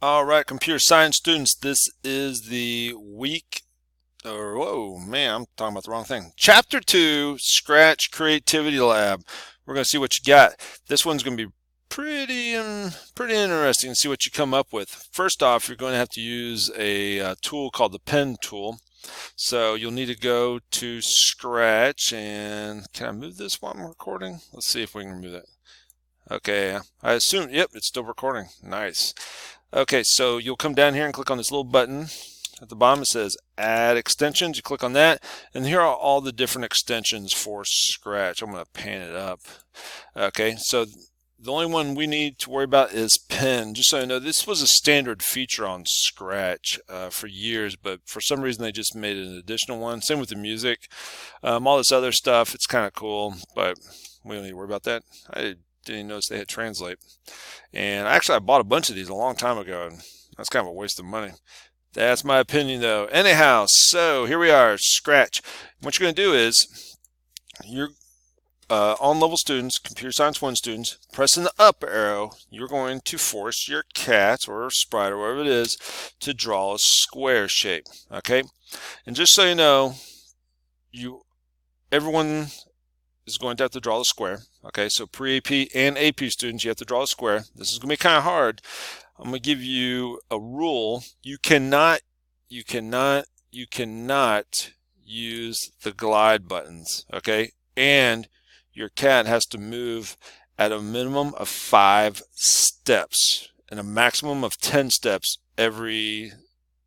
All right, computer science students, this is the week, or whoa, man, I'm talking about the wrong thing. Chapter 2, Scratch Creativity Lab. We're going to see what you got. This one's going to be pretty interesting to see what you come up with. First off, you're going to have to use a tool called the pen tool. So you'll need to go to Scratch, and can I move this while I'm recording? Let's see if we can remove that. Okay, I assume, yep, it's still recording. Nice. Okay, so you'll come down here and click on this little button. At the bottom it says Add Extensions. You click on that, and here are all the different extensions for Scratch. I'm going to pan it up. Okay, so the only one we need to worry about is pen. Just so you know, this was a standard feature on Scratch for years, but for some reason they just made an additional one. Same with the music. All this other stuff, it's kind of cool, but we don't need to worry about that. I didn't even notice they had translate. And actually, I bought a bunch of these a long time ago, and that's kind of a waste of money. That's my opinion, though. Anyhow, so here we are, Scratch. What you're going to do is, you're on-level students, Computer Science 1 students, pressing the up arrow, you're going to force your cat or sprite or whatever it is to draw a square shape, okay? And just so you know, everyone is going to have to draw the square. Okay, so pre-AP and AP students, you have to draw a square. This is going to be kind of hard. I'm going to give you a rule. You cannot use the glide buttons, okay? And your cat has to move at a minimum of 5 steps and a maximum of 10 steps every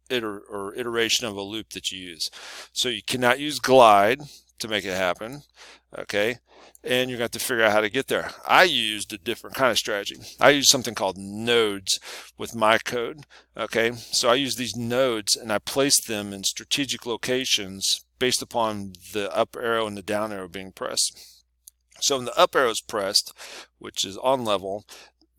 iteration of a loop that you use. So you cannot use glide to make it happen, okay? And you're going to have to figure out how to get there. I used a different kind of strategy. I used something called nodes with my code, okay? So I use these nodes and I place them in strategic locations based upon the up arrow and the down arrow being pressed. So when the up arrow is pressed, which is on level,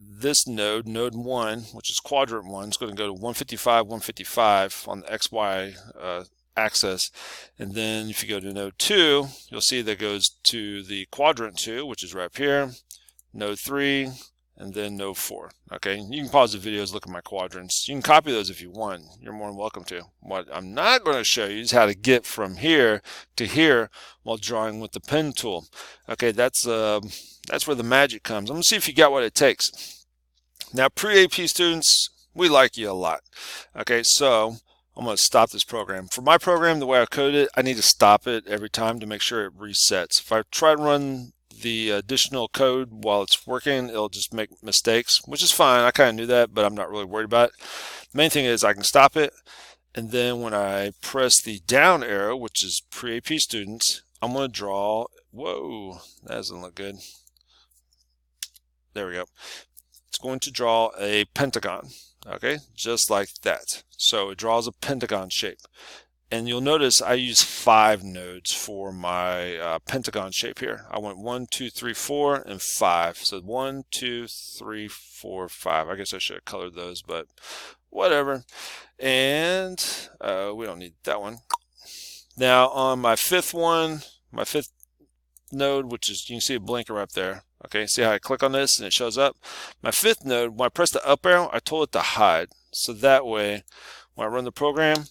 this node, node 1, which is quadrant 1, is going to go to 155, 155 on the XY axis. And then if you go to node 2, you'll see that goes to the quadrant 2, which is right up here, node 3, and then node 4. Okay, you can pause the videos, look at my quadrants. You can copy those if you want. You're more than welcome to. What I'm not going to show you is how to get from here to here while drawing with the pen tool. Okay, that's where the magic comes. I'm going to see if you got what it takes. Now, pre-AP students, we like you a lot. Okay, so I'm going to stop this program. For my program, the way I code it, I need to stop it every time to make sure it resets. If I try to run the additional code while it's working, it'll just make mistakes, which is fine. I kind of knew that, but I'm not really worried about it. The main thing is I can stop it, and then when I press the down arrow, which is pre-AP students, I'm going to draw, whoa, that doesn't look good. There we go. It's going to draw a pentagon, okay, just like that. So it draws a pentagon shape. And you'll notice I use 5 nodes for my pentagon shape here. I went 1, 2, 3, 4, and 5. So 1, 2, 3, 4, 5. I guess I should have colored those, but whatever. And we don't need that one. Now on my fifth node, which is, you can see a blinker up there. Okay, see how I click on this and it shows up? My 5th node, when I press the up arrow, I told it to hide. So that way, when I run the program,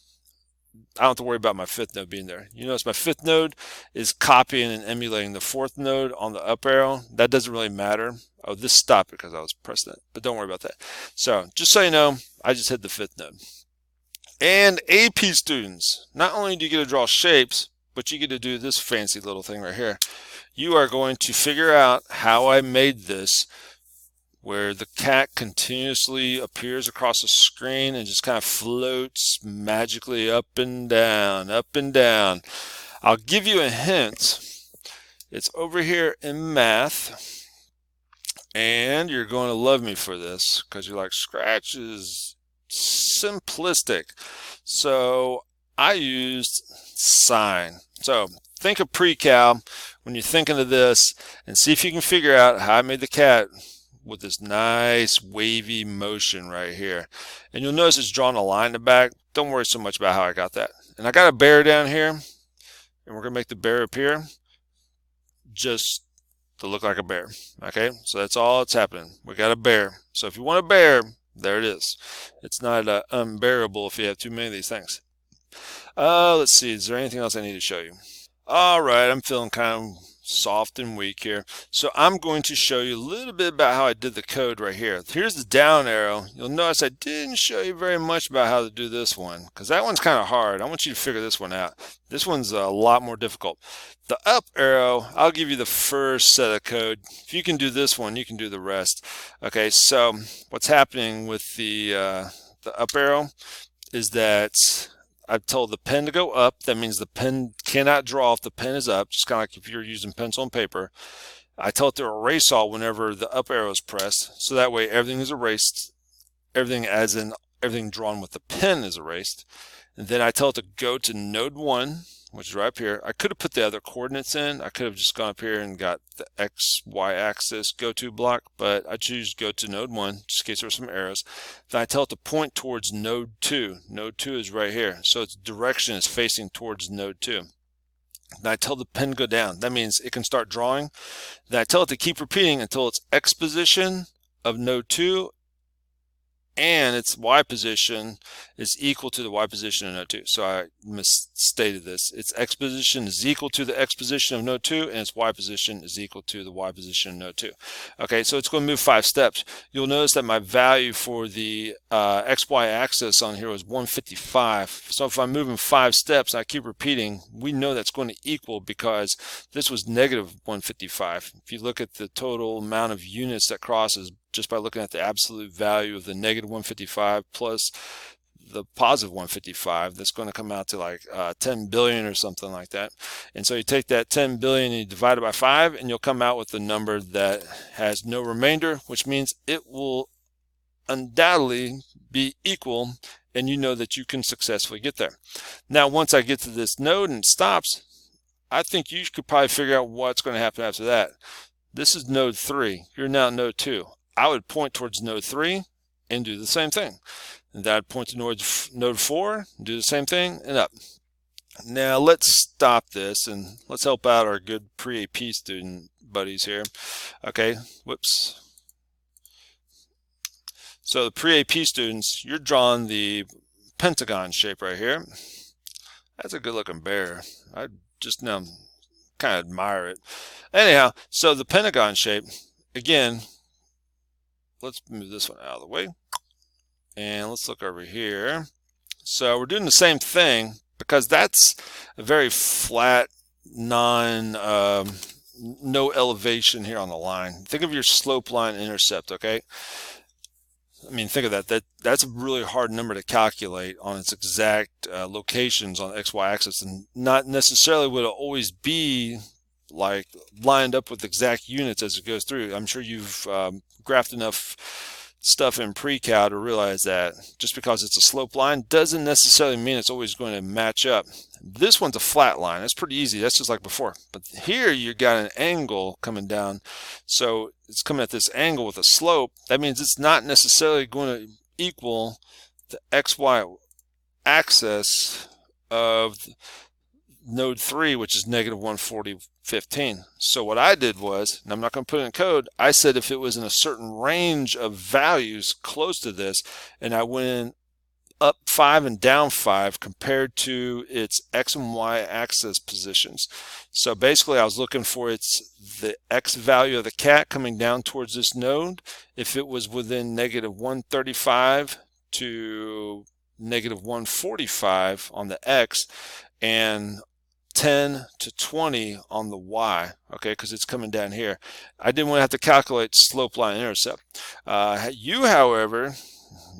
I don't have to worry about my 5th node being there. You notice my 5th node is copying and emulating the 4th node on the up arrow. That doesn't really matter. Oh, this stopped because I was pressing it, but don't worry about that. So just so you know, I just hit the 5th node. And AP students, not only do you get to draw shapes, but you get to do this fancy little thing right here. You are going to figure out how I made this, where the cat continuously appears across the screen and just kind of floats magically up and down, up and down. I'll give you a hint. It's over here in math, and you're going to love me for this because you're like, Scratch is simplistic. So I used sine. So think of pre-cal when you're thinking of this, and see if you can figure out how I made the cat with this nice wavy motion right here. And you'll notice it's drawing a line in the back. Don't worry so much about how I got that. And I got a bear down here, and we're going to make the bear appear just to look like a bear. Okay, so that's all that's happening. We got a bear. So if you want a bear, There it is. It's not unbearable if you have too many of these things. Let's see. Is there anything else I need to show you? All right, I'm feeling kind of soft and weak here. So I'm going to show you a little bit about how I did the code right here. Here's the down arrow. You'll notice I didn't show you very much about how to do this one because that one's kind of hard. I want you to figure this one out. This one's a lot more difficult. The up arrow, I'll give you the first set of code. If you can do this one, you can do the rest. Okay, so what's happening with the up arrow is that I've told the pen to go up. That means the pen cannot draw if the pen is up, just kind of like if you're using pencil and paper. I tell it to erase all whenever the up arrow is pressed, so that way everything is erased. Everything as in everything drawn with the pen is erased. And then I tell it to go to node 1, which is right up here. I could have put the other coordinates in. I could have just gone up here and got the X, Y axis go to block, but I choose go to node 1 just in case there were some arrows. Then I tell it to point towards node 2. Node 2 is right here. So its direction is facing towards node 2. Then I tell the pen to go down. That means it can start drawing. Then I tell it to keep repeating until its X position of node 2 and its Y position is equal to the Y position of node 2. So I misstated this. Its X position is equal to the X position of node 2, and its Y position is equal to the Y position of node 2. Okay, so it's going to move 5 steps. You'll notice that my value for the XY axis on here was 155. So if I'm moving 5 steps, I keep repeating, we know that's going to equal because this was negative 155. If you look at the total amount of units that crosses just by looking at the absolute value of the negative 155 plus the positive 155, that's going to come out to like 10 billion or something like that. And so you take that 10 billion and you divide it by 5, and you'll come out with a number that has no remainder, which means it will undoubtedly be equal, and you know that you can successfully get there. Now, once I get to this node and it stops, I think you could probably figure out what's going to happen after that. This is node 3. You're now node 2. I would point towards node 3 and do the same thing. And that would point to node 4, do the same thing, and up. Now let's stop this and let's help out our good pre-AP student buddies here. Okay, whoops. So the pre-AP students, you're drawing the pentagon shape right here. That's a good looking bear. I just now kind of admire it. Anyhow, so the pentagon shape, again, let's move this one out of the way. And let's look over here. So we're doing the same thing because that's a very flat, no elevation here on the line. Think of your slope line intercept, okay? I mean, think of that. That's a really hard number to calculate on its exact locations on the XY axis, and not necessarily would it always be like lined up with exact units as it goes through. I'm sure you've graphed enough stuff in pre-cal to realize that just because it's a slope line doesn't necessarily mean it's always going to match up. This one's a flat line. That's pretty easy. That's just like before. But here you got an angle coming down. So it's coming at this angle with a slope. That means it's not necessarily going to equal the XY axis of node 3, which is negative 140.15. So what I did was, and I'm not going to put it in code, I said if it was in a certain range of values close to this, and I went up 5 and down 5 compared to its X and Y axis positions. So basically I was looking for the X value of the cat coming down towards this node. If it was within negative 135 to negative 145 on the X, and 10 to 20 on the Y, okay, because it's coming down here. I didn't want to have to calculate slope line intercept. You, however,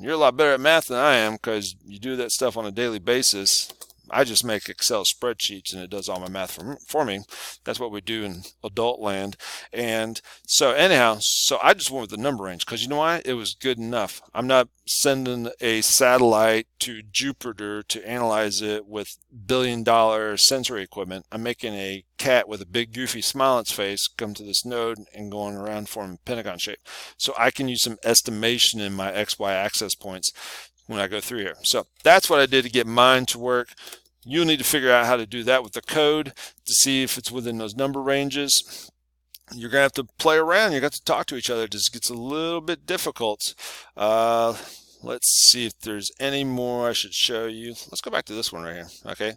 you're a lot better at math than I am because you do that stuff on a daily basis. I just make Excel spreadsheets and it does all my math for me. That's what we do in adult land. And so anyhow, so I just went with the number range because you know why? It was good enough. I'm not sending a satellite to Jupiter to analyze it with billion-dollar sensory equipment. I'm making a cat with a big goofy smile on its face come to this node and going around forming pentagon shape. So I can use some estimation in my XY access points when I go through here. So that's what I did to get mine to work. You'll need to figure out how to do that with the code to see if it's within those number ranges. you're going to have to play around. You got to talk to each other. It just gets a little bit difficult. Let's see if there's any more I should show you. Let's go back to this one right here. Okay.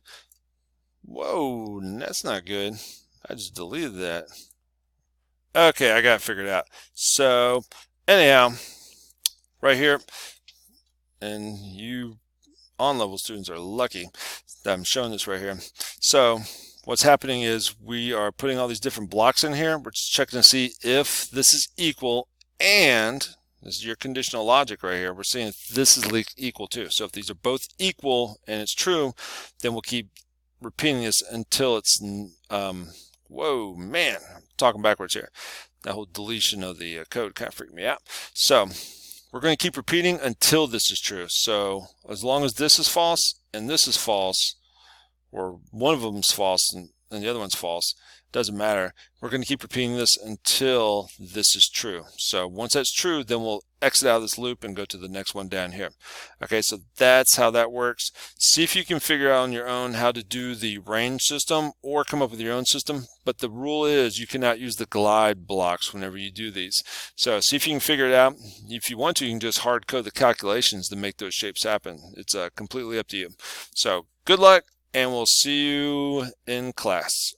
Whoa, that's not good. I just deleted that. Okay, I got it figured out. So anyhow, right here, and you on-level students are lucky that I'm showing this right here. So what's happening is we are putting all these different blocks in here. We're just checking to see if this is equal, and this is your conditional logic right here. We're seeing if this is equal to. So if these are both equal and it's true, then we'll keep repeating this until it's, whoa, man, I'm talking backwards here. That whole deletion of the code kind of freaked me out. So we're going to keep repeating until this is true. So as long as this is false and this is false, or one of them is false and the other one's false, doesn't matter. We're going to keep repeating this until this is true. So once that's true, then we'll exit out of this loop and go to the next one down here. Okay, so that's how that works. See if you can figure out on your own how to do the range system or come up with your own system. But the rule is you cannot use the glide blocks whenever you do these. So see if you can figure it out. If you want to, you can just hard code the calculations to make those shapes happen. It's completely up to you. So good luck, and we'll see you in class.